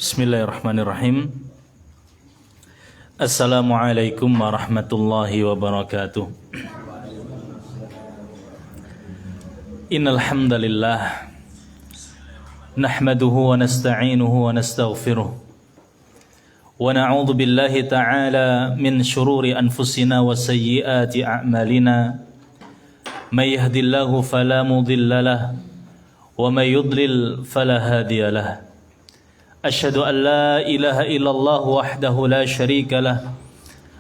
Bismillahirrahmanirrahim. Assalamualaikum warahmatullahi wabarakatuh. Innal hamdalillah nahmaduhu wa nasta'inuhu wa nastaghfiruh wa na'udzu billahi ta'ala min shururi anfusina wa sayyiati a'malina. May yahdihillahu fala mudilla lahu wa may yudlil fala hadiya lahu. Asyhadu an la ilaha illallah wahdahu la syarika lah,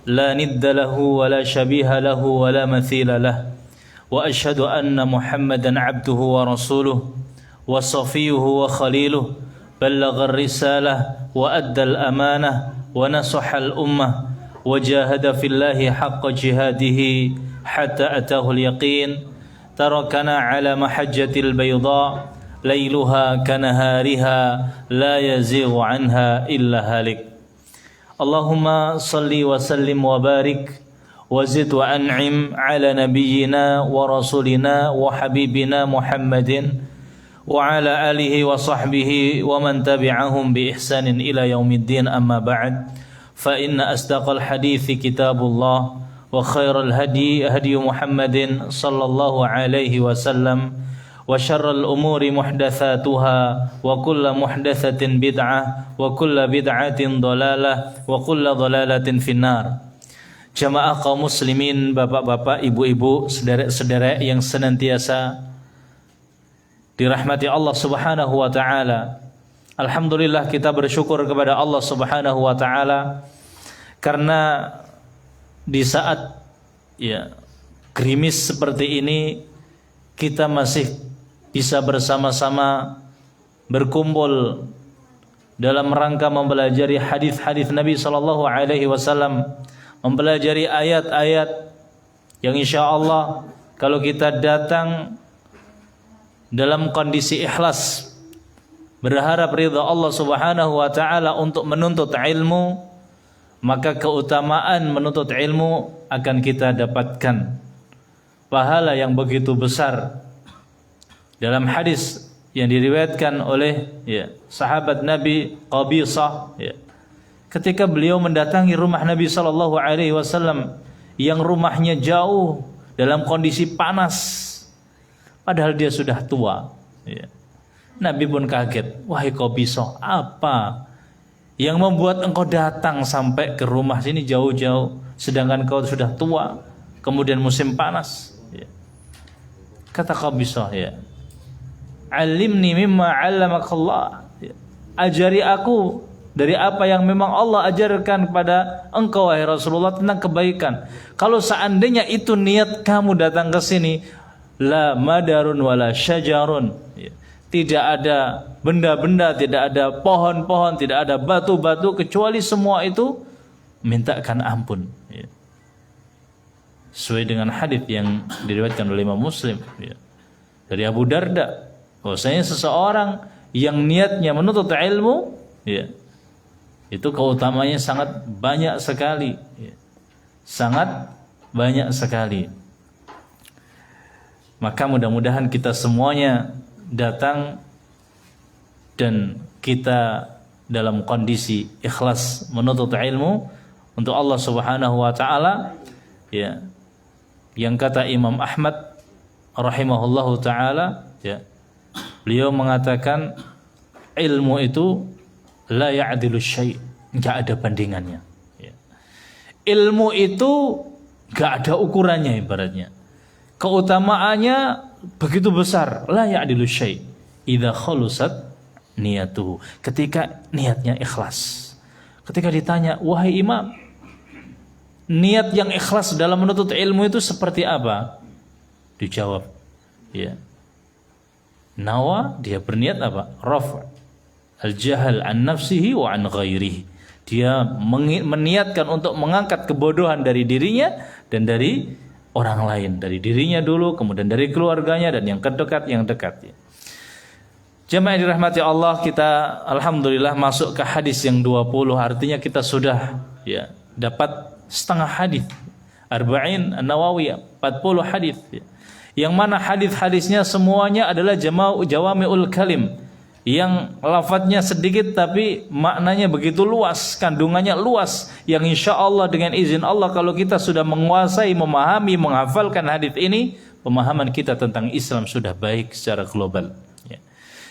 la nidda lahu wa la syabiha lahu wa la mathila lah. Wa asyhadu anna Muhammadan abduhu wa rasuluh wa safiyuhu wa khaliluh, ballagha ar-risalah wa adda al-amanah wa nasaha al-ummah wa jahada fillahi haqqa jihadihi hatta atahu al-yaqin. Tarakana ala mahajjatil bayda lailuha kanahariha la yazighu anha illa halik. Allahumma salli wa sallim wa barik wa zid wa an'im ala nabiyyina wa rasulina wa habibina Muhammadin wa ala alihi wa sahbihi wa man tabi'ahum bi ihsanin ila yaumiddin. Amma ba'd, fa inna asdaqal hadithi kitabullah wa khairal hadi hadi Muhammadin sallallahu alaihi wasallam wa syarrul umuri muhdatsatuha wa kullu muhdatsatin bid'ah wa kullu bid'atin dhalalah wa kullu dhalalatin finnar. Jamaah kaum muslimin, bapak-bapak, ibu-ibu, sederek-sederek yang senantiasa dirahmati Allah Subhanahu wa taala. Alhamdulillah, kita bersyukur kepada Allah Subhanahu wa taala karena di saat gerimis seperti ini kita masih bisa bersama-sama berkumpul dalam rangka mempelajari hadis-hadis Nabi sallallahu alaihi wasallam, mempelajari ayat-ayat yang insyaallah kalau kita datang dalam kondisi ikhlas, berharap ridha Allah Subhanahu wa taala untuk menuntut ilmu, maka keutamaan menuntut ilmu akan kita dapatkan, pahala yang begitu besar. Dalam hadis yang diriwayatkan oleh sahabat Nabi Qabisah, ketika beliau mendatangi rumah Nabi sallallahu alaihi wasallam yang rumahnya jauh dalam kondisi panas, padahal dia sudah tua. Nabi pun kaget, wahai Qabisah, apa yang membuat engkau datang sampai ke rumah sini jauh-jauh sedangkan kau sudah tua, kemudian musim panas? Kata Qabisah, alimni mimma 'allamakallah, ajari aku dari apa yang memang Allah ajarkan kepada engkau wahai Rasulullah tentang kebaikan. Kalau seandainya itu niat kamu datang ke sini, la madarun wala syajarun, tidak ada benda-benda, tidak ada pohon-pohon, tidak ada batu-batu, kecuali semua itu mintakan ampun. Sesuai dengan hadis yang diriwayatkan oleh Imam Muslim dari Abu Darda, bahwasanya seseorang yang niatnya menuntut ilmu, itu keutamanya sangat banyak sekali, sangat banyak sekali. Maka mudah-mudahan kita semuanya datang dan kita dalam kondisi ikhlas menuntut ilmu untuk Allah Subhanahu wa taala. Yang kata Imam Ahmad rahimahullahu taala, beliau mengatakan ilmu itu la ya'dilu syai', enggak ada bandingannya. Ilmu itu enggak ada ukurannya, ibaratnya. Keutamaannya begitu besar, la ya'dilu syai' idza khalusat niyatuhu, ketika niatnya ikhlas. Ketika ditanya, wahai imam, niat yang ikhlas dalam menuntut ilmu itu seperti apa? Dijawab, nawa, dia berniat apa? Raf' al-jahal an nafsihi wa an ghairihi. Dia meniatkan untuk mengangkat kebodohan dari dirinya dan dari orang lain, dari dirinya dulu, kemudian dari keluarganya dan yang terdekat, yang dekat. Jemaah yang dirahmati Allah, kita alhamdulillah masuk ke hadis yang 20, artinya kita sudah dapat setengah hadis. Arba'in An-Nawawiyah 40 hadis. Yang mana hadis-hadisnya semuanya adalah jawami'ul kalim, yang lafadznya sedikit tapi maknanya begitu luas, kandungannya luas, yang insya Allah dengan izin Allah kalau kita sudah menguasai, memahami, menghafalkan hadis ini, pemahaman kita tentang Islam sudah baik secara global.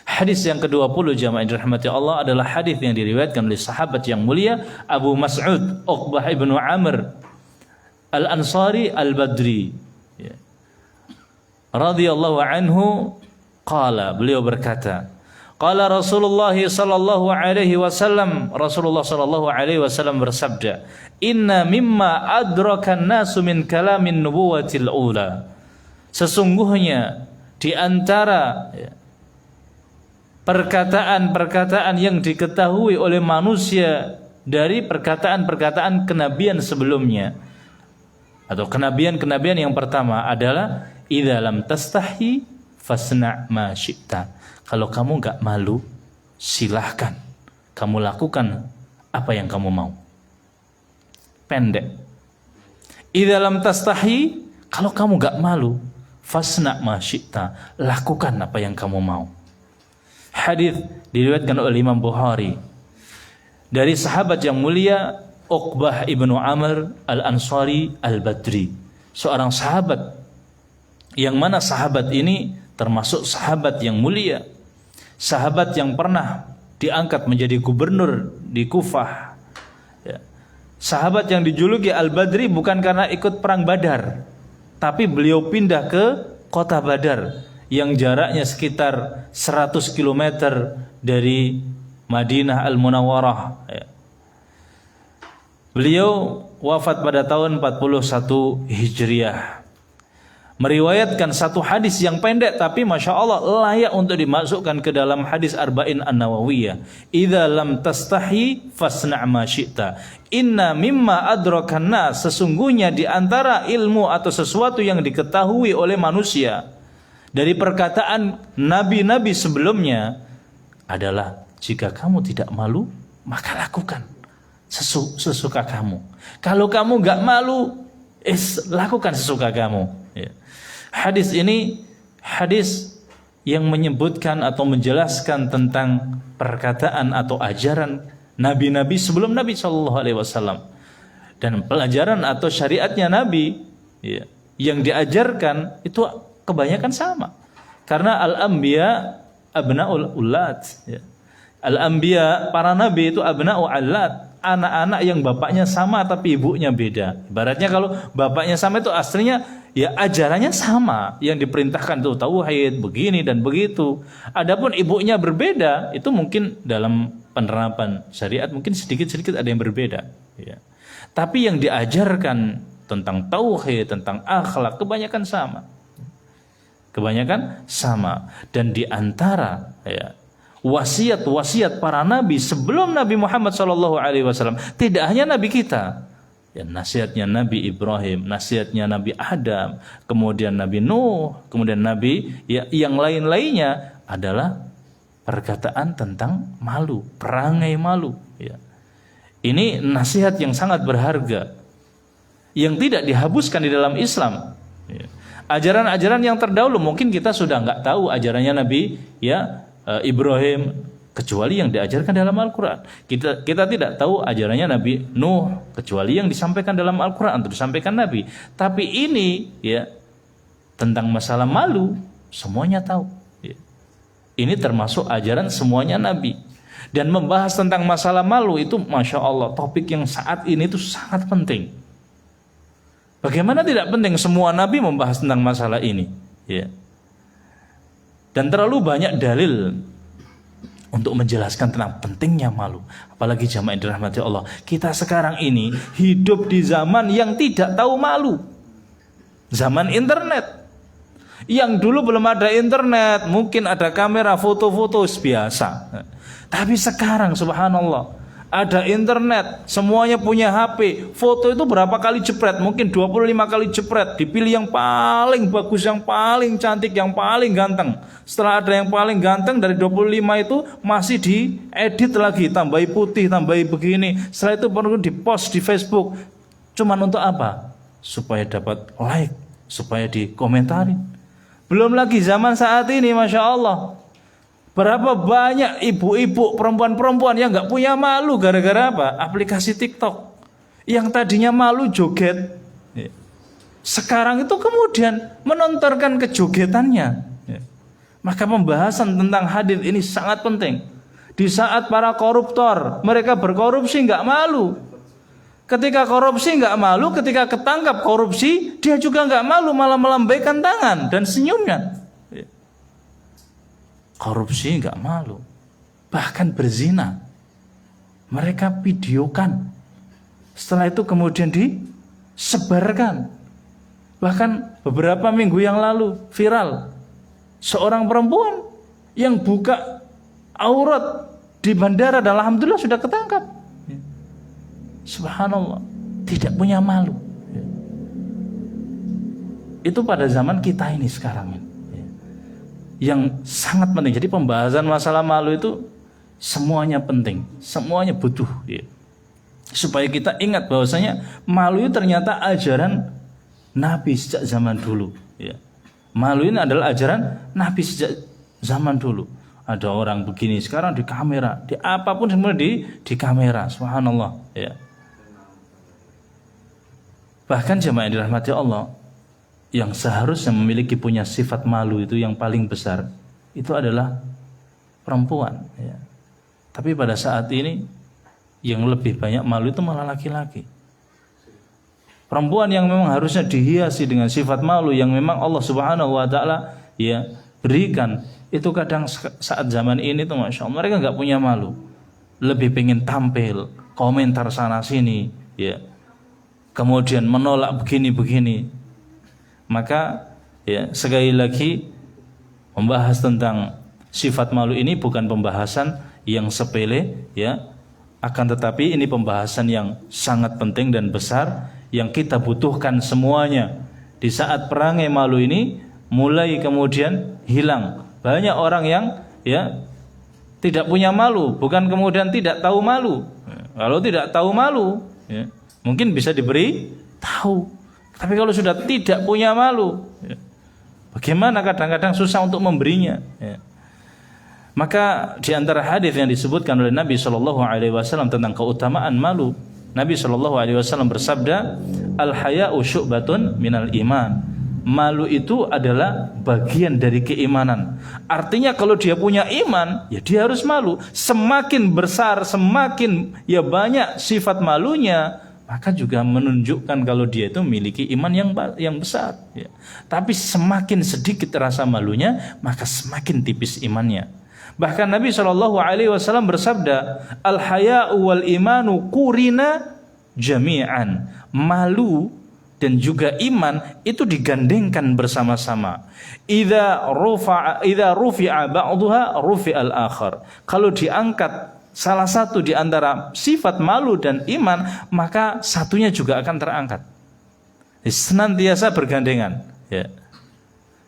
Hadis yang ke-20 jamaah yang dirahmati Allah adalah hadis yang diriwayatkan oleh sahabat yang mulia Abu Mas'ud Uqbah ibnu Amr Al-Ansari Al-Badri radhiyallahu anhu qala, beliau berkata, qala Rasulullah sallallahu alaihi wasallam, Rasulullah sallallahu alaihi wasallam bersabda, inna mimma adrakan nasu min kalamin nubuwatil ula, sesungguhnya di antara perkataan-perkataan yang diketahui oleh manusia dari perkataan-perkataan kenabian sebelumnya, atau kenabian-kenabian yang pertama adalah idza lam tastahi fasna' ma syi'ta. Kalau kamu enggak malu, silahkan kamu lakukan apa yang kamu mau. Pendek. Idza lam tastahi, kalau kamu enggak malu, fasna' ma syi'ta, lakukan apa yang kamu mau. Hadis diriwayatkan oleh Imam Bukhari dari sahabat yang mulia Uqbah ibnu Amr Al-Ansari Al-Badri, seorang sahabat yang mana sahabat ini termasuk sahabat yang mulia, sahabat yang pernah diangkat menjadi gubernur di Kufah, sahabat yang dijuluki Al-Badri bukan karena ikut perang Badar, tapi beliau pindah ke kota Badar yang jaraknya sekitar 100 km dari Madinah Al-Munawwarah. Beliau wafat pada tahun 41 Hijriah. Meriwayatkan satu hadis yang pendek tapi Masya Allah layak untuk dimasukkan ke dalam hadis Arba'in An-Nawawiyah. Idza lam tastahi fasna' ma syi'ta. Inna mimma adrakan nas, sesungguhnya di antara ilmu atau sesuatu yang diketahui oleh manusia dari perkataan nabi-nabi sebelumnya adalah jika kamu tidak malu, maka lakukan sesuka kamu. Kalau kamu enggak malu, lakukan sesuka kamu. Hadis ini hadis yang menyebutkan atau menjelaskan tentang perkataan atau ajaran nabi-nabi sebelum Nabi SAW, dan pelajaran atau syariatnya Nabi yang diajarkan itu kebanyakan sama, karena al-anbiya abna'ul ulad. Al-anbiya, para nabi itu abna'ul ulad, anak-anak yang bapaknya sama tapi ibunya beda. Ibaratnya kalau bapaknya sama itu aslinya ya ajarannya sama, yang diperintahkan itu tauhid begini dan begitu. Adapun ibunya berbeda, itu mungkin dalam penerapan syariat mungkin sedikit-sedikit ada yang berbeda. Tapi yang diajarkan tentang tauhid, tentang akhlak kebanyakan sama. Kebanyakan sama. Dan di antara wasiat-wasiat para nabi sebelum Nabi Muhammad SAW, tidak hanya nabi kita, nasihatnya Nabi Ibrahim, nasihatnya Nabi Adam, kemudian Nabi Nuh, kemudian nabi yang lain-lainnya adalah perkataan tentang malu, perangai malu. Ini nasihat yang sangat berharga, yang tidak dihapuskan di dalam Islam. Ajaran-ajaran yang terdahulu mungkin kita sudah nggak tahu ajarannya Nabi Ibrahim, kecuali yang diajarkan dalam Al-Quran. Kita tidak tahu ajarannya Nabi Nuh, kecuali yang disampaikan dalam Al-Quran atau disampaikan Nabi. Tapi ini tentang masalah malu semuanya tahu. Ini termasuk ajaran semuanya Nabi. Dan membahas tentang masalah malu itu Masya Allah topik yang saat ini itu sangat penting. Bagaimana tidak penting, semua Nabi membahas tentang masalah ini. Dan terlalu banyak dalil untuk menjelaskan tentang pentingnya malu. Apalagi jamaah yang dirahmati Allah, kita sekarang ini hidup di zaman yang tidak tahu malu. Zaman internet. Yang dulu belum ada internet, mungkin ada kamera foto-foto biasa. Tapi sekarang subhanallah, ada internet, semuanya punya HP. Foto itu berapa kali jepret? Mungkin 25 kali jepret. Dipilih yang paling bagus, yang paling cantik, yang paling ganteng. Setelah ada yang paling ganteng dari 25 itu masih diedit lagi, tambahi putih, tambahi begini. Setelah itu perlu dipost di Facebook. Cuman untuk apa? Supaya dapat like, supaya dikomentarin. Belum lagi zaman saat ini, Masya Allah, berapa banyak ibu-ibu, perempuan-perempuan yang gak punya malu gara-gara apa? Aplikasi TikTok. Yang tadinya malu joget, sekarang itu kemudian menontorkan kejogetannya. Maka pembahasan tentang hadis ini sangat penting. Di saat para koruptor, mereka berkorupsi gak malu. Ketika korupsi gak malu, ketika ketangkap korupsi, dia juga gak malu, malah melambaikan tangan dan senyumnya. Korupsi nggak malu, bahkan berzina mereka videokan, setelah itu kemudian disebarkan. Bahkan beberapa minggu yang lalu viral seorang perempuan yang buka aurat di bandara dan alhamdulillah sudah ketangkap. Subhanallah, tidak punya malu. Itu pada zaman kita ini sekarang ini, yang sangat penting. Jadi pembahasan masalah malu itu semuanya penting, semuanya butuh, ya. Supaya kita ingat bahwasanya malu itu ternyata ajaran Nabi sejak zaman dulu, ya. Malu ini adalah ajaran Nabi sejak zaman dulu. Ada orang begini sekarang di kamera, di apapun semua di kamera, subhanallah, ya. Bahkan jemaah yang dirahmati Allah, yang seharusnya memiliki punya sifat malu itu yang paling besar itu adalah perempuan, ya. Tapi pada saat ini yang lebih banyak malu itu malah laki-laki. Perempuan yang memang harusnya dihiasi dengan sifat malu yang memang Allah Subhanahu wa taala, ya, berikan, itu kadang saat zaman ini tuh Masya Allah mereka nggak punya malu, lebih pengen tampil, komentar sana sini, ya, kemudian menolak begini-begini. Maka ya, sekali lagi membahas tentang sifat malu ini bukan pembahasan yang sepele, ya, akan tetapi ini pembahasan yang sangat penting dan besar yang kita butuhkan semuanya. Di saat perangai malu ini mulai kemudian hilang. Banyak orang yang, ya, tidak punya malu, bukan kemudian tidak tahu malu. Kalau tidak tahu malu, ya, mungkin bisa diberi tahu. Tapi kalau sudah tidak punya malu, ya, bagaimana kadang-kadang susah untuk memberinya, ya. Maka di antara hadis yang disebutkan oleh Nabi SAW tentang keutamaan malu, Nabi SAW bersabda, al-haya'u syu'batun minal iman. Malu itu adalah bagian dari keimanan. Artinya kalau dia punya iman, ya dia harus malu. Semakin besar, semakin ya banyak sifat malunya, maka juga menunjukkan kalau dia itu memiliki iman yang besar, ya. Tapi semakin sedikit rasa malunya, maka semakin tipis imannya. Bahkan Nabi SAW bersabda, al-haya'u wal imanu qurina jami'an. Malu dan juga iman itu digandengkan bersama-sama. Idza rufi'a ba'daha rufi'al akhar. Kalau diangkat salah satu di antara sifat malu dan iman, maka satunya juga akan terangkat. Senantiasa bergandengan, ya.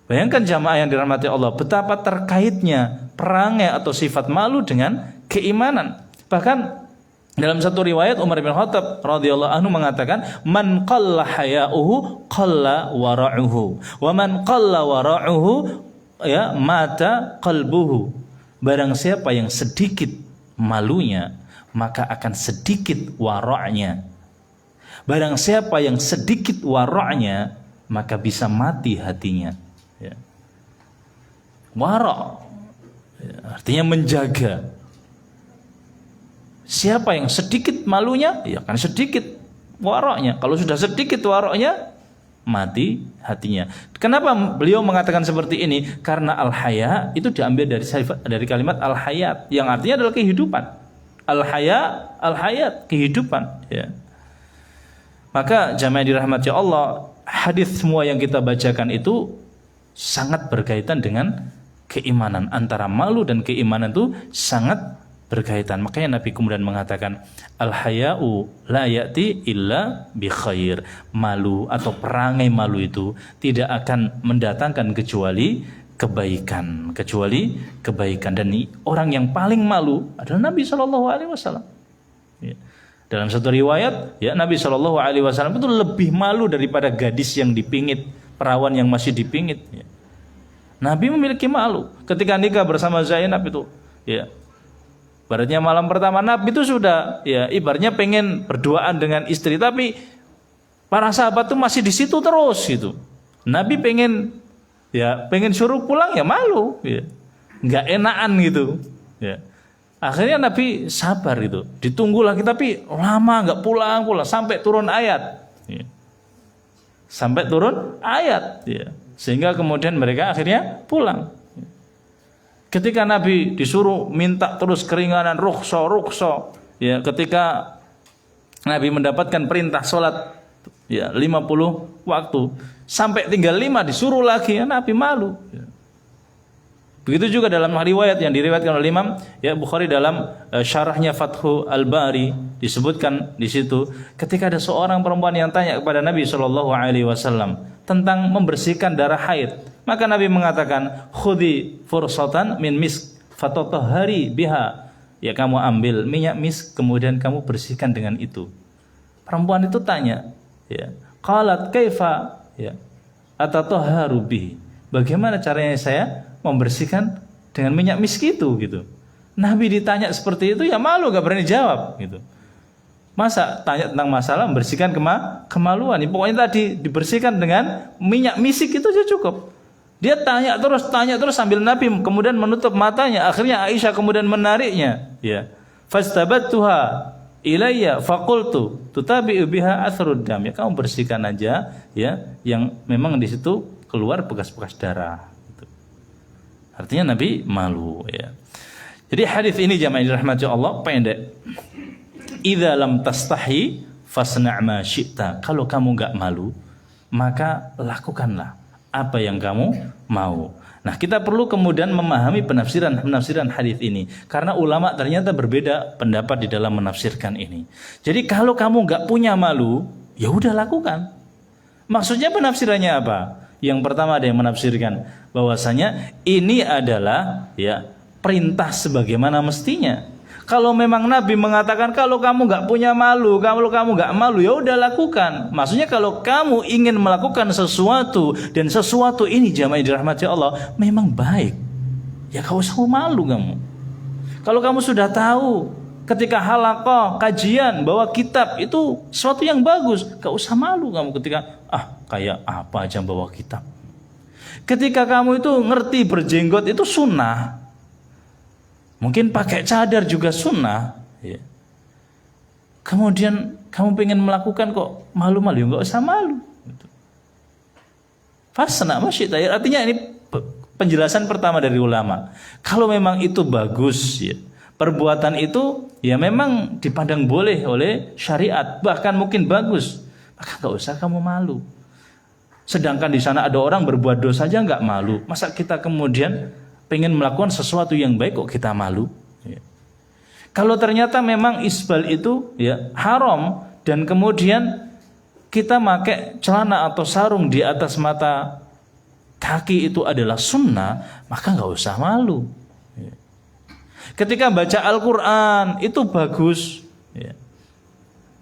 Bayangkan jamaah yang dirahmati Allah, betapa terkaitnya perangai atau sifat malu dengan keimanan. Bahkan dalam satu riwayat Umar bin Khattab radhiyallahu anhu mengatakan, man qalla haya'uhu qalla wara'uhu, wa man qalla wara'uhu, ya, mata qalbuhu. Barang siapa yang sedikit malunya, maka akan sedikit wara'nya. Barang siapa yang sedikit wara'nya, maka bisa mati hatinya, ya. Wara', ya, artinya menjaga. Siapa yang sedikit malunya, ya akan sedikit wara'nya. Kalau sudah sedikit wara'nya, mati hatinya. Kenapa beliau mengatakan seperti ini? Karena al-haya itu diambil dari kalimat al-hayat yang artinya adalah kehidupan. Al-haya, al-hayat, kehidupan, ya. Maka jamaah dirahmati Allah, hadis semua yang kita bacakan itu sangat berkaitan dengan keimanan. Antara malu dan keimanan itu sangat berkaitan. Makanya Nabi kemudian mengatakan, al-haya'u la ya'ti illa bi khair. Malu atau perangai malu itu tidak akan mendatangkan kecuali kebaikan, Dan orang yang paling malu adalah Nabi Shallallahu Alaihi Wasallam. Ya. Dalam satu riwayat, ya, Nabi Shallallahu Alaihi Wasallam itu lebih malu daripada gadis yang dipingit, perawan yang masih dipingit. Ya. Nabi memiliki malu ketika nikah bersama Zainab itu. Ya. Ibaratnya malam pertama Nabi itu sudah, ya, ibaratnya pengen berduaan dengan istri, tapi para sahabat itu masih di situ terus gitu. Nabi pengen suruh pulang, ya malu, ya, nggak enakan gitu, ya. Akhirnya Nabi sabar gitu, ditunggu lagi tapi lama nggak pulang sampai turun ayat, ya. Ya. Sehingga kemudian mereka akhirnya pulang. Ketika Nabi disuruh minta terus keringanan, rukhsah, ya, ketika Nabi mendapatkan perintah sholat, ya, 50 waktu, sampai tinggal 5 disuruh lagi, ya, Nabi malu. Ya. Begitu juga dalam riwayat yang diriwayatkan oleh Imam, ya, Bukhari dalam syarahnya Fathul Bari, disebutkan di situ ketika ada seorang perempuan yang tanya kepada Nabi Shallallahu Alaihi Wasallam tentang membersihkan darah haid, maka Nabi mengatakan, khudi fursatan min misk fatotahari biha, ya, kamu ambil minyak misk kemudian kamu bersihkan dengan itu. Perempuan itu tanya, ya, qalat kaifa, ya, atatahharu bihi, bagaimana caranya saya membersihkan dengan minyak misk itu gitu. Nabi ditanya seperti itu, ya malu, gak berani jawab gitu. Masa tanya tentang masalah membersihkan kemaluan, ya, pokoknya tadi dibersihkan dengan minyak misik itu aja cukup. Dia tanya terus sambil Nabi kemudian menutup matanya. Akhirnya Aisyah kemudian menariknya, ya. Fastabattuha ilayya faqultu tutabi'u biha athrud dam, ya, kamu bersihkan aja, ya, yang memang di situ keluar bekas-bekas darah gitu. Artinya Nabi malu, ya. Jadi hadis ini jamaah dirahmati Allah pendek. Idza lam tastahi fasna' ma syi'ta. Kalau kamu enggak malu, maka lakukanlah apa yang kamu mau. Nah, kita perlu kemudian memahami penafsiran hadis ini, karena ulama ternyata berbeda pendapat di dalam menafsirkan ini. Jadi kalau kamu enggak punya malu, ya udah lakukan. Maksudnya penafsirannya apa? Yang pertama ada yang menafsirkan bahwasanya ini adalah, ya, perintah sebagaimana mestinya. Kalau memang Nabi mengatakan kalau kamu nggak punya malu, kalau kamu nggak malu, ya udah lakukan. Maksudnya kalau kamu ingin melakukan sesuatu dan sesuatu ini jamaah dirahmati Allah memang baik, ya kau usah malu kamu. Kalau kamu sudah tahu ketika halaqah kajian bahwa kitab itu sesuatu yang bagus, gak usah malu kamu ketika kayak apa aja bawa kitab. Ketika kamu itu ngerti berjenggot itu sunnah, mungkin pakai cadar juga sunnah, ya. Kemudian kamu pengen melakukan kok malu-malu, nggak usah malu. Fasna masyita, artinya ini penjelasan pertama dari ulama. Kalau memang itu bagus, ya, perbuatan itu ya memang dipandang boleh oleh syariat, bahkan mungkin bagus, maka nggak usah kamu malu. Sedangkan di sana ada orang berbuat dosa aja nggak malu, masa kita kemudian pengen melakukan sesuatu yang baik kok kita malu, ya. Kalau ternyata memang isbal itu, ya, haram dan kemudian kita pakai celana atau sarung di atas mata kaki itu adalah sunnah, maka nggak usah malu, ya. Ketika baca Al-Quran itu bagus, ya.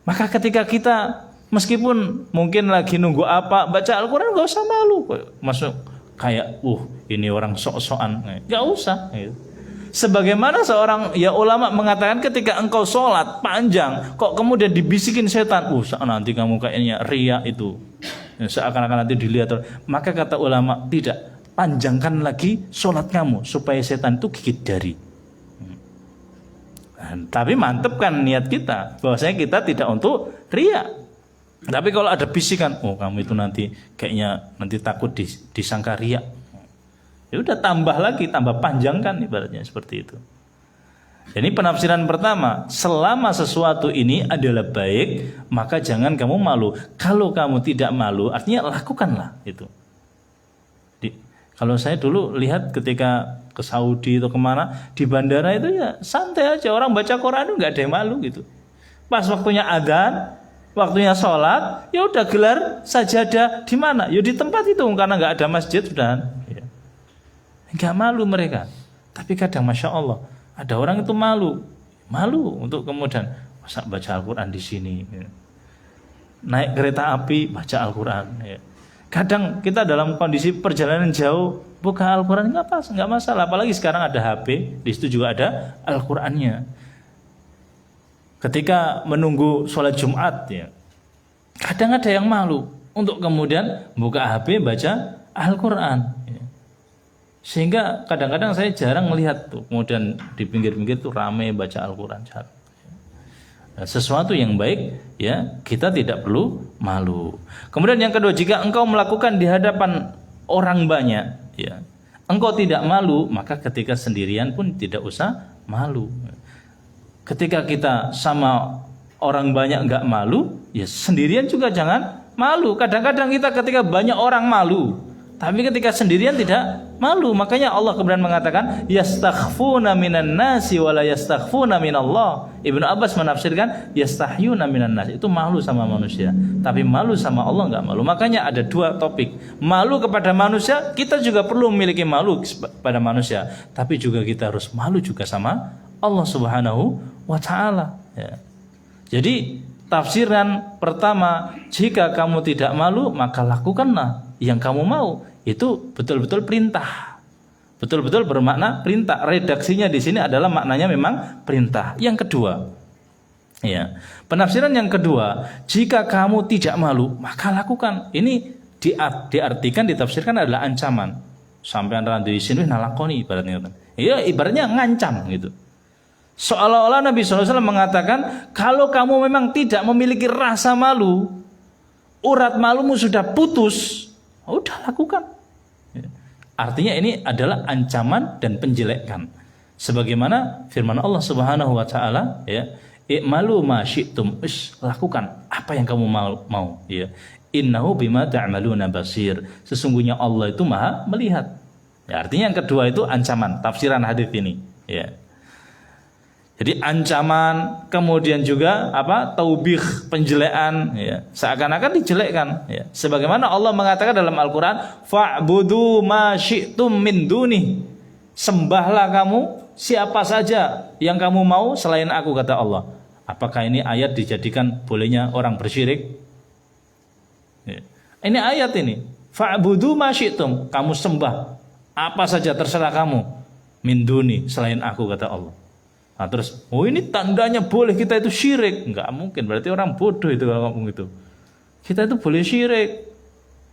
Maka ketika kita meskipun mungkin lagi nunggu apa baca Al-Quran nggak usah malu, masuk kayak ini orang sok-sokan, nggak usah, gitu. Sebagaimana seorang, ya, ulama mengatakan ketika engkau sholat panjang kok kemudian dibisikin setan, nanti kamu kayaknya riya itu, seakan-akan nanti dilihat, maka kata ulama tidak, panjangkan lagi sholat kamu supaya setan itu gigit jari. Tapi mantepkan niat kita bahwasanya kita tidak untuk riya. Tapi kalau ada bisikan, kamu itu nanti kayaknya nanti takut disangka riya, ya udah tambah lagi, tambah panjangkan, ibaratnya seperti itu. Ini penafsiran pertama, selama sesuatu ini adalah baik, maka jangan kamu malu. Kalau kamu tidak malu, artinya lakukanlah itu. Kalau saya dulu lihat ketika ke Saudi atau kemana, di bandara itu ya santai aja, orang baca Quran itu nggak ada yang malu gitu. Pas waktunya adzan, waktunya sholat, ya udah gelar sajadah di mana? Ya di tempat itu, karena nggak ada masjid sudah. Ya. Nggak malu mereka. Tapi kadang masya Allah, ada orang itu malu untuk kemudian masa baca Al-Quran di sini. Ya. Naik kereta api baca Al-Quran. Ya. Kadang kita dalam kondisi perjalanan jauh buka Al-Quran nggak masalah. Apalagi sekarang ada HP, di situ juga ada Al-Qurannya. Ketika menunggu sholat Jumat, ya, kadang ada yang malu untuk kemudian buka HP baca Al-Quran. Ya. Sehingga kadang-kadang saya jarang melihat tuh, kemudian di pinggir-pinggir tuh ramai baca Al-Quran. Sesuatu yang baik, ya kita tidak perlu malu. Kemudian yang kedua, jika engkau melakukan di hadapan orang banyak, ya engkau tidak malu, maka ketika sendirian pun tidak usah malu. Ketika kita sama orang banyak nggak malu, ya sendirian juga jangan malu. Kadang-kadang kita ketika banyak orang malu, tapi ketika sendirian tidak malu. Makanya Allah kemudian mengatakan yastakhfuna minan nasi wala yastakhfuna minallah. Ibnu Abbas menafsirkan yastahyuna minan nas, itu malu sama manusia, tapi malu sama Allah enggak malu. Makanya ada dua topik. Malu kepada manusia, kita juga perlu memiliki malu pada manusia, tapi juga kita harus malu juga sama Allah Subhanahu wa taala, ya. Jadi tafsiran pertama, jika kamu tidak malu maka lakukanlah yang kamu mau. Itu betul-betul perintah, betul-betul bermakna perintah. Redaksinya di sini adalah maknanya memang perintah. Yang kedua, ya, penafsiran yang kedua, jika kamu tidak malu maka lakukan. Ini diartikan, ditafsirkan adalah ancaman. Sampai antara di sini nalakoni ibaratnya, ya ibaratnya ngancam gitu. Seolah-olah Nabi SAW mengatakan, kalau kamu memang tidak memiliki rasa malu, urat malumu sudah putus, udah lakukan. Artinya ini adalah ancaman dan penjelekan. Sebagaimana firman Allah Subhanahu wa taala, ya, i'malu ma syi'tum, lakukan apa yang kamu mau, ya. Innahu bima ta'maluna basir. Sesungguhnya Allah itu Maha melihat. Ya, artinya yang kedua itu ancaman, tafsiran hadis ini, ya. Jadi ancaman, kemudian juga apa? Taubih, penjelekan, ya. Seakan-akan dijelekkan, ya. Sebagaimana Allah mengatakan dalam Al-Qur'an, fa'budu ma syi'tum min duni. Sembahlah kamu siapa saja yang kamu mau selain aku, kata Allah. Apakah ini ayat dijadikan bolehnya orang bersyirik? Ya. Ini ayat ini. Fa'budu ma syi'tum, kamu sembah apa saja terserah kamu min duni, selain aku, kata Allah. Nah, terus, oh ini tandanya boleh kita itu syirik. Enggak mungkin, berarti orang bodoh itu kalau ngomong itu. Kita itu boleh syirik.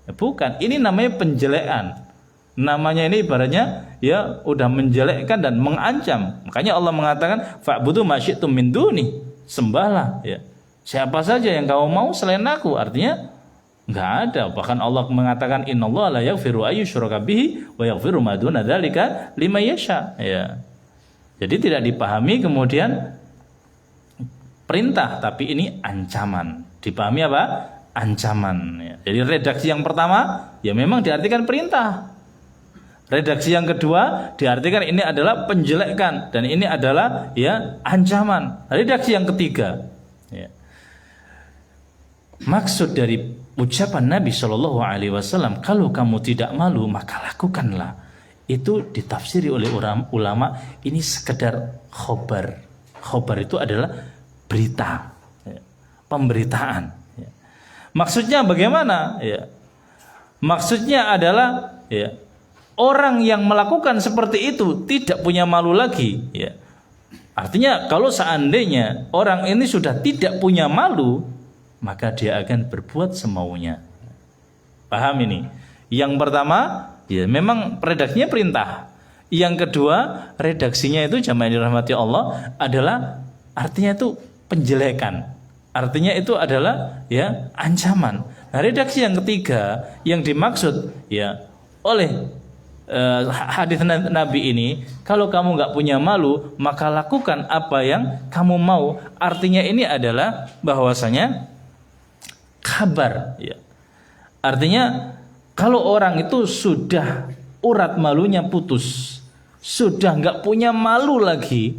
Ya, bukan, ini namanya penjelekan. Namanya ini ibaratnya ya udah menjelekkan dan mengancam. Makanya Allah mengatakan fa'budu ma syi'tum min duni. Sembahlah, ya, siapa saja yang kamu mau selain aku. Artinya enggak ada. Bahkan Allah mengatakan innallaha la yaghfiru ayyushraka bihi wa yaghfiru ma duna dzalika liman yasha. Ya. Jadi tidak dipahami kemudian perintah, tapi ini ancaman. Dipahami apa? Ancaman. Ya. Jadi redaksi yang pertama ya memang diartikan perintah. Redaksi yang kedua diartikan ini adalah penjelekan dan ini adalah ya ancaman. Redaksi yang ketiga, ya, maksud dari ucapan Nabi Shallallahu Alaihi Wasallam, kalau kamu tidak malu maka lakukanlah. Itu ditafsiri oleh ulama ini sekedar khobar. Khobar itu adalah berita, ya, pemberitaan. Ya. Maksudnya bagaimana? Ya. Maksudnya adalah ya, orang yang melakukan seperti itu tidak punya malu lagi. Ya. Artinya kalau seandainya orang ini sudah tidak punya malu, maka dia akan berbuat semaunya. Paham ini? Yang pertama, ya memang redaksinya perintah. Yang kedua, redaksinya itu jamaah dirahmati Allah adalah artinya itu penjelekan. Artinya itu adalah ya ancaman. Nah, redaksi yang ketiga yang dimaksud ya oleh hadis Nabi ini, kalau kamu nggak punya malu maka lakukan apa yang kamu mau. Artinya ini adalah bahwasanya kabar, ya. Artinya kalau orang itu sudah urat malunya putus, sudah nggak punya malu lagi,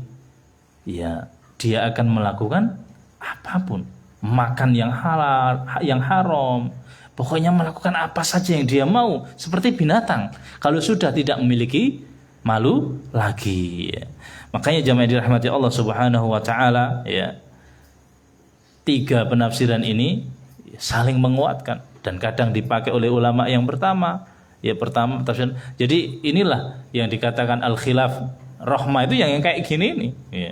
ya dia akan melakukan apapun, makan yang halal, yang haram, pokoknya melakukan apa saja yang dia mau, seperti binatang kalau sudah tidak memiliki malu lagi. Makanya jamaah dirahmati Allah Subhanahu wa taala, ya, 3 penafsiran ini saling menguatkan dan kadang dipakai oleh ulama yang pertama. Ya, pertama tafsir. Jadi inilah yang dikatakan al-khilaf rahmah, itu yang kayak gini nih, ya.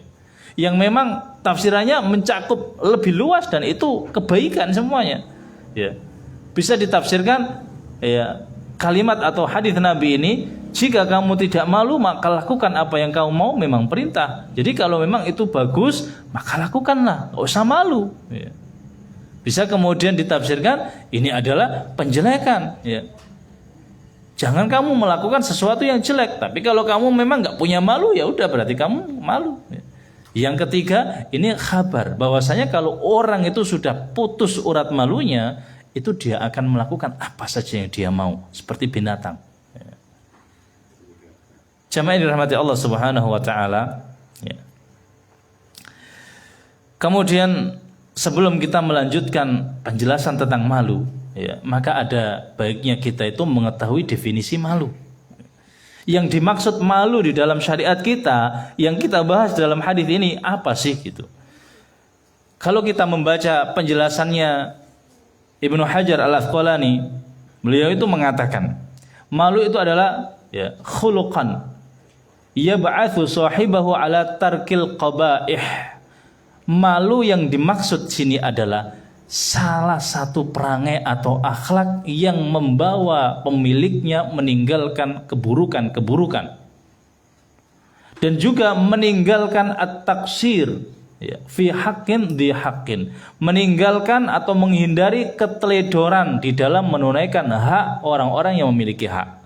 Yang memang tafsirannya mencakup lebih luas dan itu kebaikan semuanya. Ya. Bisa ditafsirkan, ya, kalimat atau hadis Nabi ini, jika kamu tidak malu maka lakukan apa yang kamu mau, memang perintah. Jadi kalau memang itu bagus maka lakukanlah, enggak usah malu, ya. Bisa kemudian ditafsirkan ini adalah penjelekan, ya. Jangan kamu melakukan sesuatu yang jelek, tapi kalau kamu memang nggak punya malu, ya udah berarti kamu malu. Yang ketiga, ini kabar bahwasanya kalau orang itu sudah putus urat malunya, itu dia akan melakukan apa saja yang dia mau, seperti binatang. Jamaah yang dirahmati Allah Subhanahu wa taala. Kemudian sebelum kita melanjutkan penjelasan tentang malu, ya, maka ada baiknya kita itu mengetahui definisi malu. Yang dimaksud malu di dalam syariat kita, yang kita bahas dalam hadis ini apa sih gitu. Kalau kita membaca penjelasannya Ibnu Hajar Al-Asqalani, beliau itu mengatakan, malu itu adalah, ya, khuluqan yab'atsu sahibahu ala tarkil qabaih. Malu yang dimaksud sini adalah salah satu perangai atau akhlak yang membawa pemiliknya meninggalkan keburukan-keburukan dan juga meninggalkan at-taqsir, ya, fi haqqin di haqqin, meninggalkan atau menghindari keteledoran di dalam menunaikan hak orang-orang yang memiliki hak.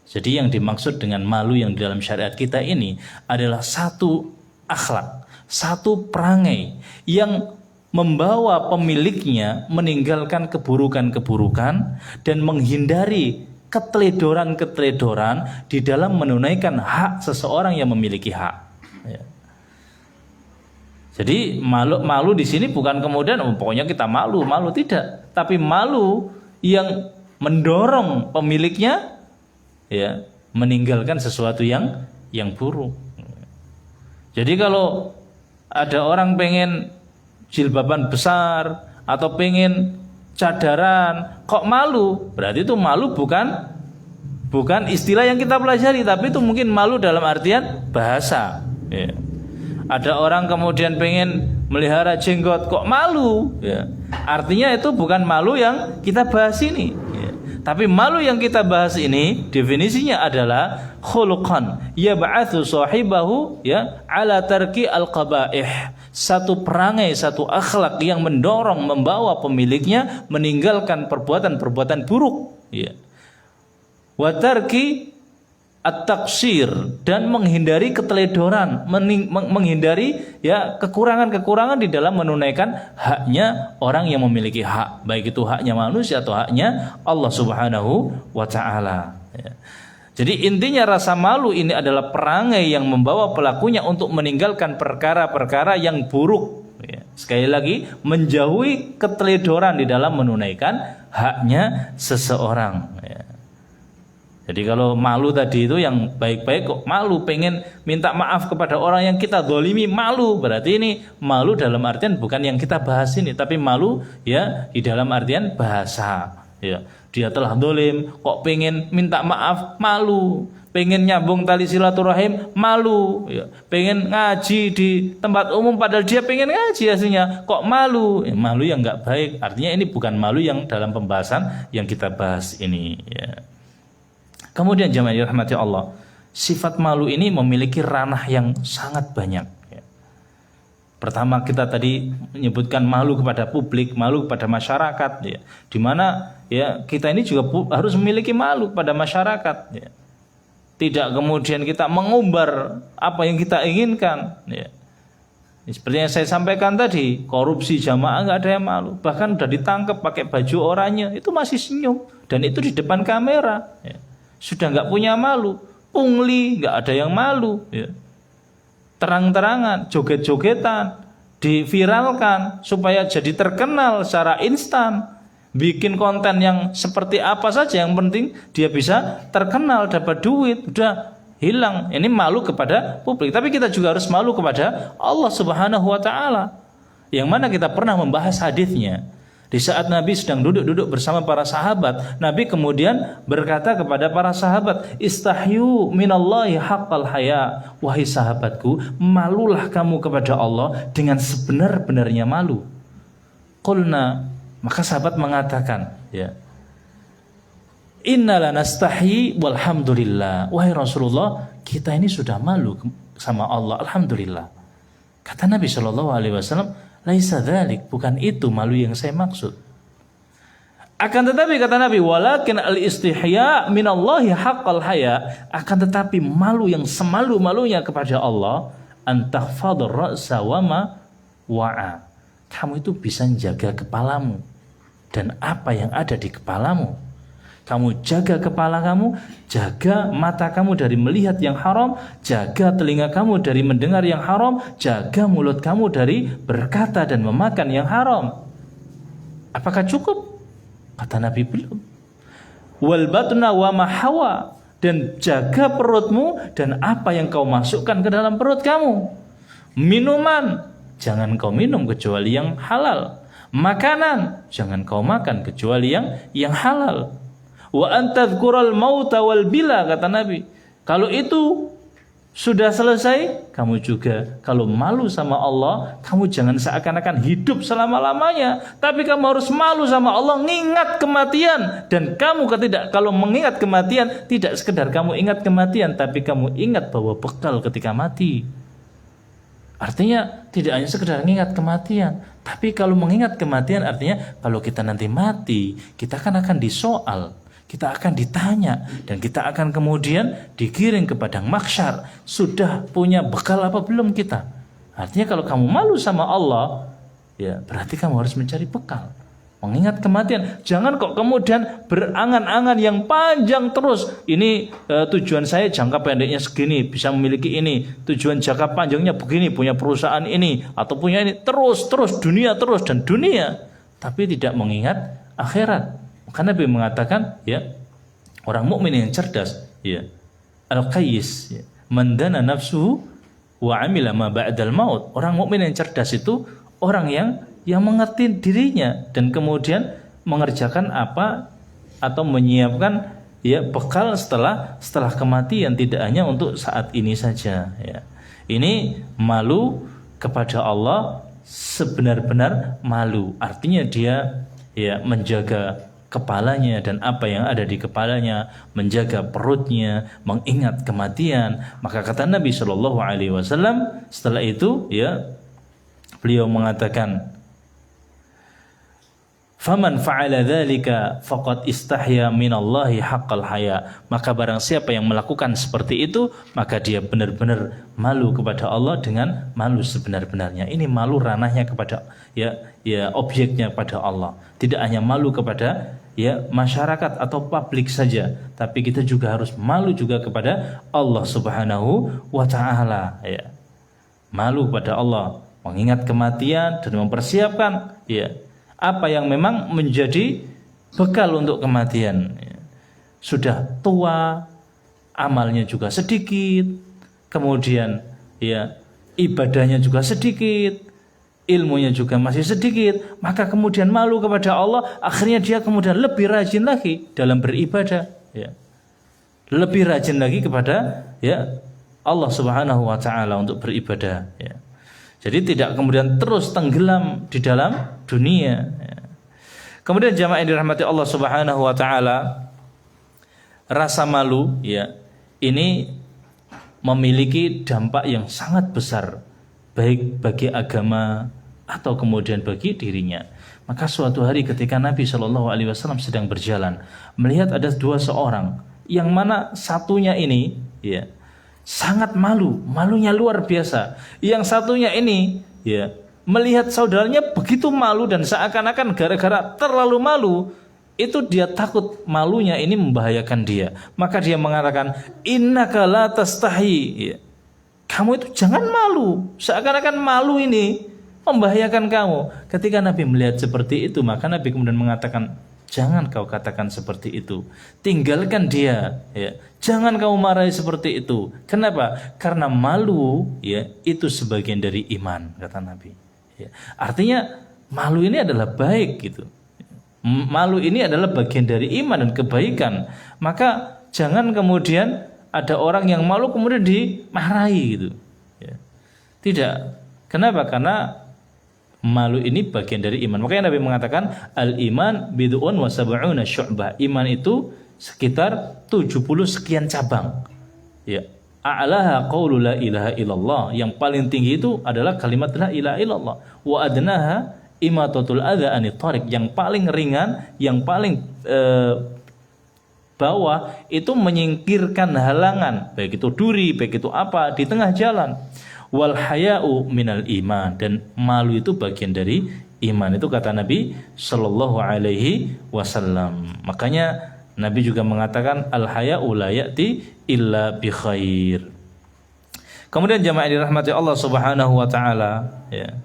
Jadi yang dimaksud dengan malu yang di dalam syariat kita ini adalah satu akhlak, satu perangai yang membawa pemiliknya meninggalkan keburukan-keburukan dan menghindari keteledoran-keteledoran di dalam menunaikan hak seseorang yang memiliki hak. Ya. Jadi malu di sini bukan kemudian pokoknya kita malu tidak, tapi malu yang mendorong pemiliknya, ya, meninggalkan sesuatu yang buruk. Jadi kalau ada orang pengen jilbaban besar atau pengen cadaran kok malu, berarti itu malu bukan istilah yang kita pelajari, tapi itu mungkin malu dalam artian bahasa, ya. Ada orang kemudian pengen melihara jenggot kok malu, ya. Artinya itu bukan malu yang kita bahas ini, ya. Tapi malu yang kita bahas ini definisinya adalah khuluqan yab'atsu sahibahu, ya, ala tarki al-qabaih. Satu perangai, satu akhlak yang mendorong, membawa pemiliknya meninggalkan perbuatan-perbuatan buruk, ya. Wa tarki at-taqsir, dan menghindari keteledoran, menghindari, ya, kekurangan-kekurangan di dalam menunaikan haknya orang yang memiliki hak, baik itu haknya manusia atau haknya Allah Subhanahu wa taala, ya. Jadi intinya rasa malu ini adalah perangai yang membawa pelakunya untuk meninggalkan perkara-perkara yang buruk, ya. Sekali lagi, menjauhi keteledoran di dalam menunaikan haknya seseorang, ya. Jadi kalau malu tadi itu yang baik-baik kok malu, pengen minta maaf kepada orang yang kita zalimi, malu. Berarti ini malu dalam artian bukan yang kita bahas ini, tapi malu, ya, di dalam artian bahasa, ya. Dia telah zalim kok pengen minta maaf, malu. Pengen nyambung tali silaturahim, malu, ya. Pengen ngaji di tempat umum padahal dia pengen ngaji aslinya, kok malu, ya, malu yang enggak baik. Artinya ini bukan malu yang dalam pembahasan yang kita bahas ini, ya. Kemudian jamaah dirahmati Allah, sifat malu ini memiliki ranah yang sangat banyak, ya. Pertama kita tadi menyebutkan malu kepada publik, malu kepada masyarakat, ya. Di mana, ya, kita ini juga harus memiliki malu kepada masyarakat, ya. Tidak kemudian kita mengumbar apa yang kita inginkan, ya. Seperti yang saya sampaikan tadi, korupsi jamaah nggak ada yang malu, bahkan udah ditangkap pakai baju oranye itu masih senyum, dan itu di depan kamera, ya. sudah nggak punya malu, pungli, nggak ada yang malu, ya. Terang-terangan, joget-jogetan, diviralkan supaya jadi terkenal secara instan, bikin konten yang seperti apa saja, yang penting dia bisa terkenal, dapat duit, udah hilang. Ini malu kepada publik. Tapi kita juga harus malu kepada Allah Subhanahu wa taala. Yang mana kita pernah membahas hadisnya. Di saat Nabi sedang duduk-duduk bersama para sahabat, Nabi kemudian berkata kepada para sahabat, "Istahyu minallahi haqqal haya." Wahai sahabatku, malulah kamu kepada Allah dengan sebenar-benarnya malu. Qulna, maka sahabat mengatakan, ya, "Innala nastahyi walhamdulillah." Wahai Rasulullah, kita ini sudah malu sama Allah, alhamdulillah. Kata Nabi sallallahu alaihi wasallam, "Laisa dzalik, bukan itu malu yang saya maksud. Akan tetapi," kata Nabi, "walakin al-istihya minallahi haqqal haya." Akan tetapi malu yang semalu-malunya kepada Allah, antahfadhur ra'sa wa ma wa'a. Kamu itu bisa menjaga kepalamu dan apa yang ada di kepalamu. Kamu jaga kepala kamu, jaga mata kamu dari melihat yang haram, jaga telinga kamu dari mendengar yang haram, jaga mulut kamu dari berkata dan memakan yang haram. Apakah cukup? Kata Nabi, belum. Wal batna wa ma hawa, dan jaga perutmu dan apa yang kau masukkan ke dalam perut kamu. Minuman, jangan kau minum kecuali yang halal. Makanan, jangan kau makan kecuali yang halal. Wa antadhkural mauta wal bila, kata Nabi. Kalau itu sudah selesai, kamu juga kalau malu sama Allah, kamu jangan seakan-akan hidup selama-lamanya, tapi kamu harus malu sama Allah, ngingat kematian. Dan kamu kalau mengingat kematian, tidak sekedar kamu ingat kematian, tapi kamu ingat bahwa bekal ketika mati. Artinya tidak hanya sekedar mengingat kematian, tapi kalau mengingat kematian artinya kalau kita nanti mati, kita akan disoal. Kita akan ditanya dan kita akan kemudian digiring ke padang mahsyar. Sudah punya bekal apa belum kita? Artinya kalau kamu malu sama Allah, ya berarti kamu harus mencari bekal. Mengingat kematian. Jangan kok kemudian berangan-angan yang panjang terus. Ini tujuan saya jangka pendeknya segini, bisa memiliki ini. Tujuan jangka panjangnya begini, punya perusahaan ini atau punya ini. Terus dunia terus dan dunia. Tapi tidak mengingat akhirat. Karena Nabi mengatakan, ya, orang mukmin yang cerdas, ya, al-qayyis, ya, man dana nafsuhu wa amila ma ba'dal maut. Orang mukmin yang cerdas itu orang yang mengerti dirinya dan kemudian mengerjakan apa atau menyiapkan, ya, bekal setelah kematian, tidak hanya untuk saat ini saja, ya. Ini malu kepada Allah sebenar-benar malu. Artinya dia, ya, menjaga kepalanya dan apa yang ada di kepalanya, menjaga perutnya, mengingat kematian. Maka kata Nabi Shallallahu Alaihi Wasallam setelah itu, ya, beliau mengatakan, "Faman fa'ala dzalika faqad istahya minallahi haqqal haya." Maka barang siapa yang melakukan seperti itu, maka dia benar-benar malu kepada Allah dengan malu sebenar-benarnya. Ini malu ranahnya kepada, ya objeknya pada Allah. Tidak hanya malu kepada, ya, masyarakat atau publik saja, tapi kita juga harus malu juga kepada Allah Subhanahu wa taala, ya. Malu kepada Allah, mengingat kematian dan mempersiapkan, ya, apa yang memang menjadi bekal untuk kematian. Ya. Sudah tua, amalnya juga sedikit, kemudian, ya, ibadahnya juga sedikit, ilmunya juga masih sedikit, maka kemudian malu kepada Allah, akhirnya dia kemudian lebih rajin lagi dalam beribadah, ya. Lebih rajin lagi kepada, ya, Allah Subhanahu wa taala untuk beribadah, ya. Jadi tidak kemudian terus tenggelam di dalam dunia, ya. Kemudian jamaah yang dirahmati Allah Subhanahu wa taala, rasa malu, ya, ini memiliki dampak yang sangat besar, baik bagi agama atau kemudian bagi dirinya. Maka suatu hari ketika Nabi Shallallahu Alaihi Wasallam sedang berjalan, melihat ada dua seorang, yang mana satunya ini, ya, sangat malunya luar biasa. Yang satunya ini, ya, melihat saudaranya begitu malu dan seakan-akan gara-gara terlalu malu, itu dia takut malunya ini membahayakan dia. Maka dia mengatakan, innaka la tastahi. Ya. Kamu itu jangan malu. Seakan-akan malu ini membahayakan kamu. Ketika Nabi melihat seperti itu, maka Nabi kemudian mengatakan, jangan kau katakan seperti itu. Tinggalkan dia. Ya. Jangan kamu marahi seperti itu. Kenapa? Karena malu ya itu sebagian dari iman, kata Nabi. Ya. Artinya malu ini adalah baik gitu. Malu ini adalah bagian dari iman dan kebaikan. Maka jangan kemudian ada orang yang malu kemudian dimarahi gitu. Ya. Tidak. Kenapa? Karena malu ini bagian dari iman. Makanya Nabi mengatakan al-iman bid'un wa sab'una syu'bah. Iman itu sekitar 70 sekian cabang. Ya. A'laha qaulu la ilaha illallah. Yang paling tinggi itu adalah kalimat la ilaha illallah. Wa adnaha imatatul adza anit thariq. Yang paling ringan, yang paling bawah itu menyingkirkan halangan, baik itu duri, baik itu apa di tengah jalan. Wal haya'u minal iman, dan malu itu bagian dari iman. Itu kata Nabi sallallahu alaihi wasallam. Makanya Nabi juga mengatakan al haya'u la ya'ti illa bi khair. Kemudian jamaah dirahmati Allah Subhanahu wa taala, ya.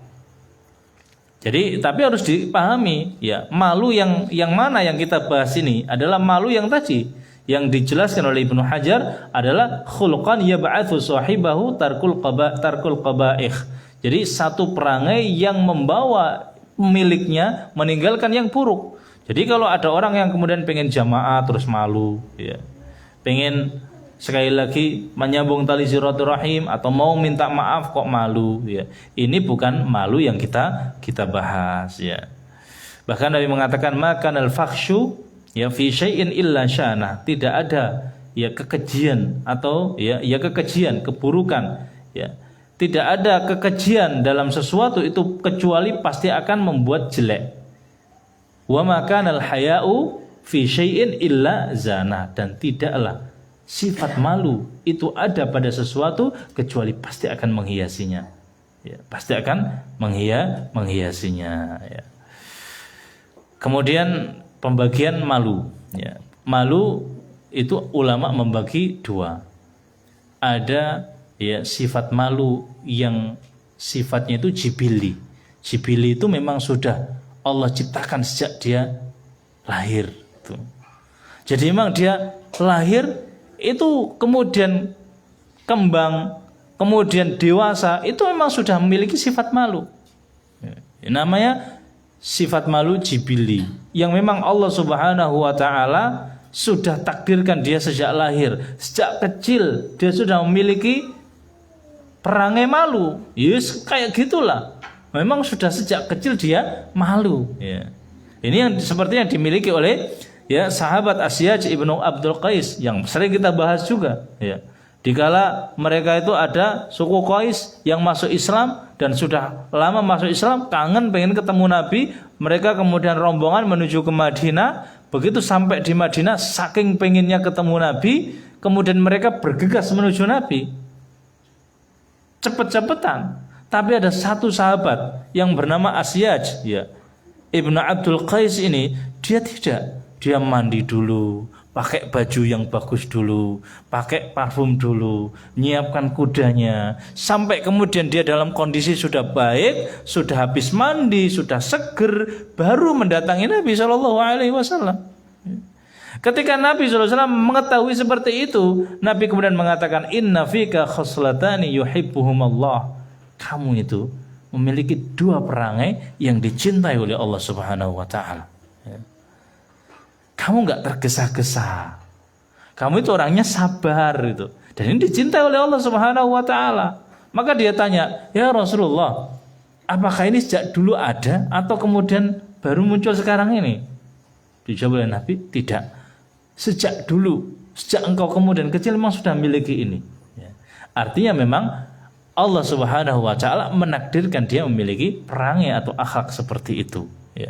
Jadi tapi harus dipahami ya, malu yang mana yang kita bahas ini adalah malu yang tadi yang dijelaskan oleh Ibnu Hajar adalah khuluqan yab'atsu sahibahu tarkul qaba'ih. Jadi satu perangai yang membawa pemiliknya meninggalkan yang buruk. Jadi kalau ada orang yang kemudian pengen jamaah terus malu ya. Pengen sekali lagi menyambung tali silaturahim atau mau minta maaf kok malu ya. Ini bukan malu yang kita bahas ya. Bahkan Nabi mengatakan makanal fakhsyu ya fi syai'in illa syana. Tidak ada ya kekejian atau ya kekejian, keburukan ya. Tidak ada kekejian dalam sesuatu itu kecuali pasti akan membuat jelek. Wa makanal haya'u fi syai'in illa zana, dan tidaklah sifat malu itu ada pada sesuatu kecuali pasti akan menghiasinya. Ya, pasti akan menghiasinya. Ya. Kemudian pembagian malu. Ya. Malu itu ulama membagi dua. Ada ya sifat malu yang sifatnya itu jibili. Jibili itu memang sudah Allah ciptakan sejak dia lahir. Jadi memang dia lahir itu kemudian kembang, kemudian dewasa, itu memang sudah memiliki sifat malu. Namanya sifat malu jibili, yang memang Allah Subhanahu wa taala sudah takdirkan dia sejak lahir. Sejak kecil dia sudah memiliki perangai malu. Yes, kayak gitulah. Memang sudah sejak kecil dia malu ya. Ini yang sepertinya dimiliki oleh ya sahabat Asyaj ibnu Abdul Qais yang sering kita bahas juga ya. Dikala mereka itu ada suku Qais yang masuk Islam dan sudah lama masuk Islam, kangen pengen ketemu Nabi, mereka kemudian rombongan menuju ke Madinah. Begitu sampai di Madinah, saking pengennya ketemu Nabi, kemudian mereka bergegas menuju Nabi cepet-cepetan. Tapi ada satu sahabat yang bernama Asyaj ya, Ibnu Abdul Qais ini, dia tidak. Dia mandi dulu, pakai baju yang bagus dulu, pakai parfum dulu, nyiapkan kudanya, sampai kemudian dia dalam kondisi sudah baik, sudah habis mandi, sudah seger, baru mendatangi Nabi SAW. Ketika Nabi SAW mengetahui seperti itu, Nabi kemudian mengatakan, Inna fika khoslatani yuhibbuhumallah. Kamu itu memiliki dua perangai yang dicintai oleh Allah Subhanahu wa taala. Kamu enggak tergesa-gesa. Kamu itu orangnya sabar itu. Dan ini dicintai oleh Allah Subhanahu wa taala. Maka dia tanya, "Ya Rasulullah, apakah ini sejak dulu ada atau kemudian baru muncul sekarang ini?" Dijawab oleh Nabi, "Tidak. Sejak dulu, sejak engkau kemudian kecil memang sudah memiliki ini." Ya. Artinya memang Allah Subhanahu wa taala menakdirkan dia memiliki perangai atau akhlak seperti itu, ya.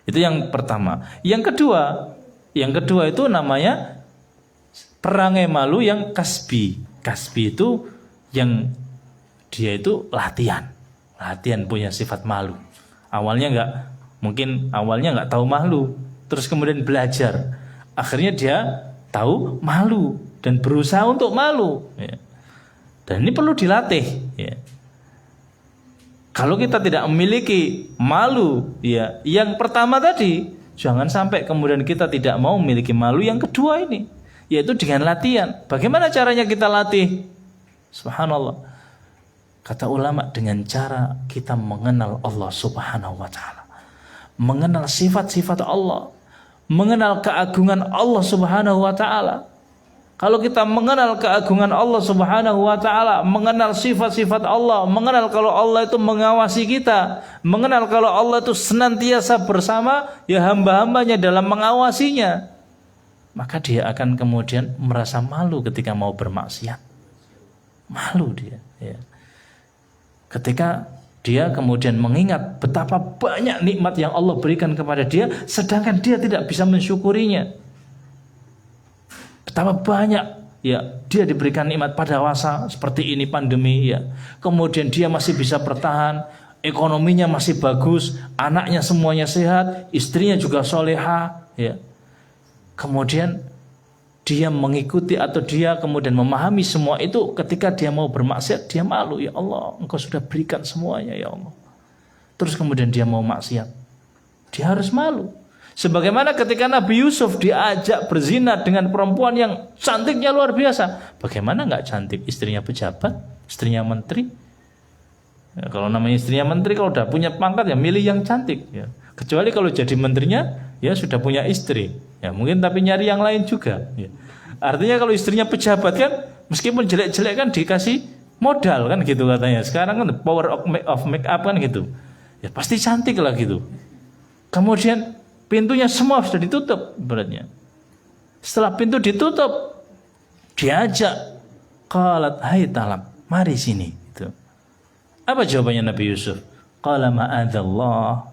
Itu yang pertama. Yang kedua itu namanya perangai malu yang kasbi. Kasbi itu yang dia itu latihan punya sifat malu. Awalnya Mungkin awalnya nggak tahu malu, terus kemudian belajar. Akhirnya dia tahu malu dan berusaha untuk malu. Ya. Dan ini perlu dilatih. Ya. Kalau kita tidak memiliki malu, ya, yang pertama tadi, jangan sampai kemudian kita tidak mau memiliki malu yang kedua ini, yaitu dengan latihan. Bagaimana caranya kita latih? Subhanallah. Kata ulama, dengan cara kita mengenal Allah Subhanahu wa ta'ala. Mengenal sifat-sifat Allah, mengenal keagungan Allah Subhanahu wa ta'ala. Kalau kita mengenal keagungan Allah Subhanahu wa ta'ala, mengenal sifat-sifat Allah, mengenal kalau Allah itu mengawasi kita, mengenal kalau Allah itu senantiasa bersama ya hamba-hambanya dalam mengawasinya, maka dia akan kemudian merasa malu ketika mau bermaksiat. Malu dia, ya. Ketika dia kemudian mengingat betapa banyak nikmat yang Allah berikan kepada dia, sedangkan dia tidak bisa mensyukurinya. Betapa banyak ya dia diberikan nikmat pada masa seperti ini pandemi ya. Kemudian dia masih bisa bertahan, ekonominya masih bagus, anaknya semuanya sehat, istrinya juga soleha ya. Kemudian dia mengikuti atau dia kemudian memahami semua itu, ketika dia mau bermaksiat dia malu, ya Allah, Engkau sudah berikan semuanya ya Allah. Terus kemudian dia mau maksiat, dia harus malu. Sebagaimana ketika Nabi Yusuf diajak berzina dengan perempuan yang cantiknya luar biasa. Bagaimana nggak cantik? Istrinya pejabat, istrinya menteri. Ya, kalau namanya istrinya menteri, kalau udah punya pangkat ya milih yang cantik ya. Kecuali kalau jadi menterinya ya sudah punya istri ya, mungkin tapi nyari yang lain juga ya. Artinya kalau istrinya pejabat kan meskipun jelek-jelek kan dikasih modal kan gitu katanya. Sekarang kan the power of make up kan gitu ya, pasti cantik lah gitu. Kemudian pintunya semua sudah ditutup beratnya. Setelah pintu ditutup, diajak, qalat hai talak, mari sini gitu. Apa jawabannya Nabi Yusuf? Qala ma'adzallah,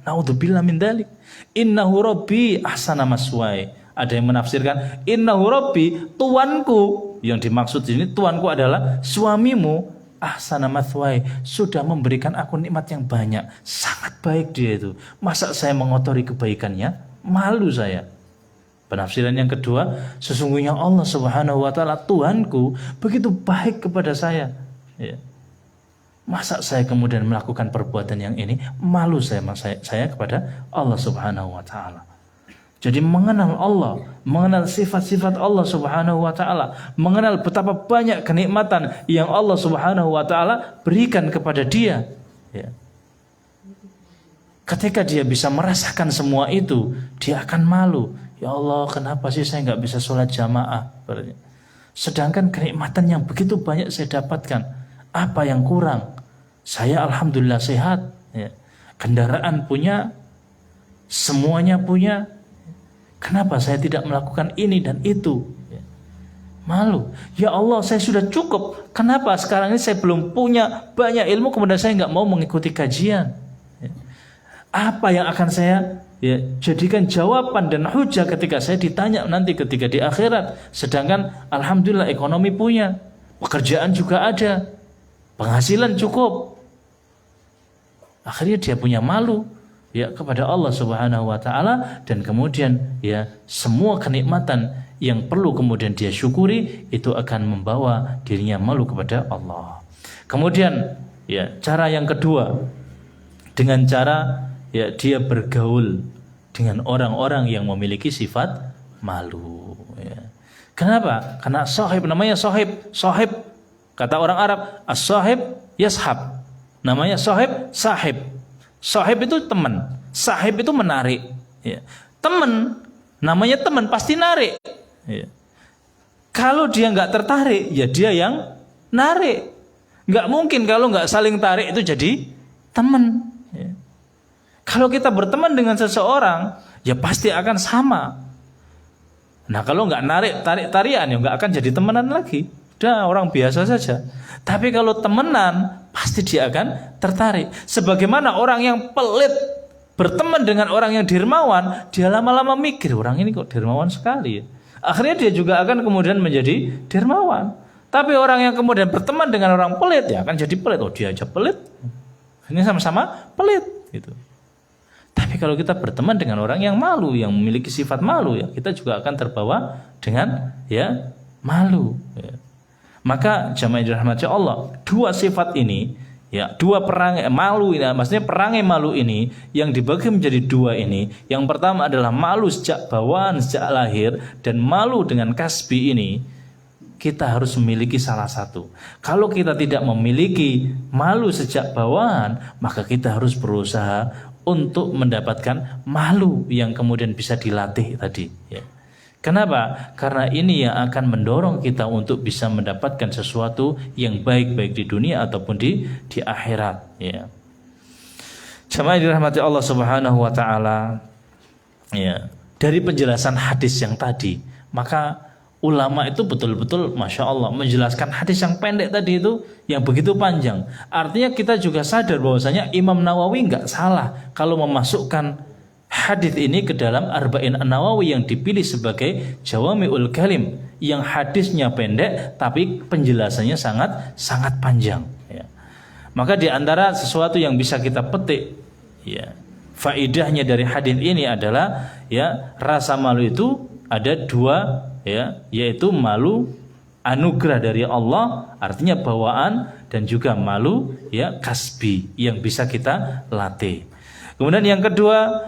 naudzubillah min dzalik. Innahu rabbi ahsana maswai. Ada yang menafsirkan innahu rabbi, tuanku. Yang dimaksud di sini tuanku adalah suamimu, ahsana maswai, sudah memberikan aku nikmat yang banyak. Sangat baik dia itu. Masa saya mengotori kebaikannya? Malu saya. Penafsiran yang kedua, sesungguhnya Allah Subhanahu wa ta'ala Tuhanku begitu baik kepada saya ya. Masa saya kemudian melakukan perbuatan yang ini? Malu saya kepada Allah Subhanahu wa ta'ala. Jadi mengenal Allah, mengenal sifat-sifat Allah Subhanahu wa ta'ala, mengenal betapa banyak kenikmatan yang Allah Subhanahu wa ta'ala berikan kepada dia ya. Ketika dia bisa merasakan semua itu, dia akan malu. Ya Allah, kenapa sih saya nggak bisa sholat jamaah? Sedangkan kenikmatan yang begitu banyak saya dapatkan, apa yang kurang? Saya alhamdulillah sehat ya. Kendaraan punya, semuanya punya. Kenapa saya tidak melakukan ini dan itu ya. Malu. Ya Allah, saya sudah cukup. Kenapa sekarang ini saya belum punya banyak ilmu, kemudian saya nggak mau mengikuti kajian ya. Apa yang akan saya ya jadikan jawaban dan hujah ketika saya ditanya nanti ketika di akhirat? Sedangkan alhamdulillah ekonomi punya, pekerjaan juga ada, penghasilan cukup. Akhirnya dia punya malu ya kepada Allah Subhanahu wa ta'ala, dan kemudian ya semua kenikmatan yang perlu kemudian dia syukuri itu akan membawa dirinya malu kepada Allah. Kemudian ya cara yang kedua, dengan cara ya dia bergaul dengan orang-orang yang memiliki sifat malu ya. Kenapa? Karena sahib, namanya sahib. Sahib kata orang Arab, as-sahib yashab. Namanya sahib, sahib. Sahib itu teman, sahib itu menarik ya. Teman, namanya teman pasti narik ya. Kalau dia nggak tertarik ya dia yang narik. Nggak mungkin kalau nggak saling tarik itu jadi teman ya. Kalau kita berteman dengan seseorang ya pasti akan sama. Nah kalau nggak narik tarik-tarian ya nggak akan jadi temenan lagi. Udah orang biasa saja. Tapi kalau temenan pasti dia akan tertarik. Sebagaimana orang yang pelit berteman dengan orang yang dermawan, dia lama-lama mikir, orang ini kok dermawan sekali ya. Akhirnya dia juga akan kemudian menjadi dermawan. Tapi orang yang kemudian berteman dengan orang pelit ya akan jadi pelit. Oh dia aja pelit, ini sama-sama pelit gitu. Tapi kalau kita berteman dengan orang yang malu, yang memiliki sifat malu, ya kita juga akan terbawa dengan ya malu. Ya. Maka jamaah yang dirahmati Allah, dua sifat ini, ya dua perangai malu ini, maksudnya perangai malu ini yang dibagi menjadi dua ini. Yang pertama adalah malu sejak bawaan, sejak lahir, dan malu dengan kasbi ini. Kita harus memiliki salah satu. Kalau kita tidak memiliki malu sejak bawaan, maka kita harus berusaha untuk mendapatkan malu yang kemudian bisa dilatih tadi. Ya. Kenapa? Karena ini yang akan mendorong kita untuk bisa mendapatkan sesuatu yang baik di dunia ataupun di akhirat. Ya. Jamaah dirahmati Allah Subhanahu Wa Taala. Ya. Dari penjelasan hadis yang tadi, maka ulama itu betul-betul Masya Allah menjelaskan hadis yang pendek tadi itu yang begitu panjang. Artinya kita juga sadar bahwasanya Imam Nawawi nggak salah kalau memasukkan hadis ini ke dalam Arba'in An-Nawawi yang dipilih sebagai Jawami'ul Kalim, yang hadisnya pendek tapi penjelasannya sangat panjang. Ya. Maka di antara sesuatu yang bisa kita petik, ya, faidahnya dari hadis ini adalah ya rasa malu itu ada dua, ya, yaitu malu anugerah dari Allah, artinya bawaan, dan juga malu ya kasbi yang bisa kita latih. Kemudian yang kedua,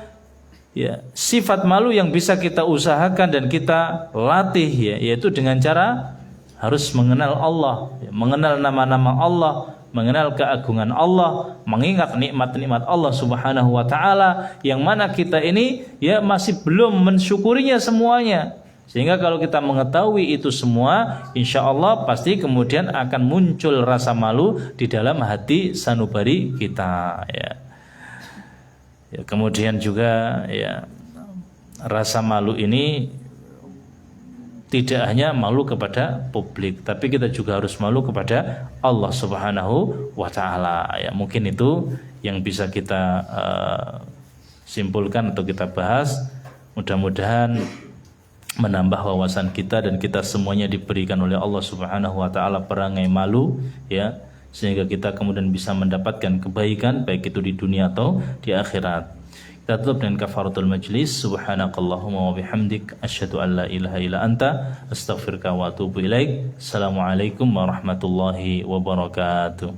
ya sifat malu yang bisa kita usahakan dan kita latih, ya, yaitu dengan cara harus mengenal Allah, ya, mengenal nama-nama Allah, mengenal keagungan Allah, mengingat nikmat-nikmat Allah Subhanahu Wa Taala yang mana kita ini ya masih belum mensyukurinya semuanya. Sehingga kalau kita mengetahui itu semua, insya Allah pasti kemudian akan muncul rasa malu di dalam hati sanubari kita. Ya. Ya, kemudian juga ya rasa malu ini tidak hanya malu kepada publik, tapi kita juga harus malu kepada Allah Subhanahu Wa Taala. Ya, mungkin itu yang bisa kita simpulkan atau kita bahas. Mudah-mudahan menambah wawasan kita dan kita semuanya diberikan oleh Allah Subhanahu Wa Taala perangai malu, ya, sehingga kita kemudian bisa mendapatkan kebaikan baik itu di dunia atau di akhirat. Kita tutup dengan kafaratul majlis. Subhanakallahumma wa bihamdik asyhadu an la ilaha illa anta astaghfiruka wa atubu ilaik. Assalamualaikum warahmatullahi wabarakatuh.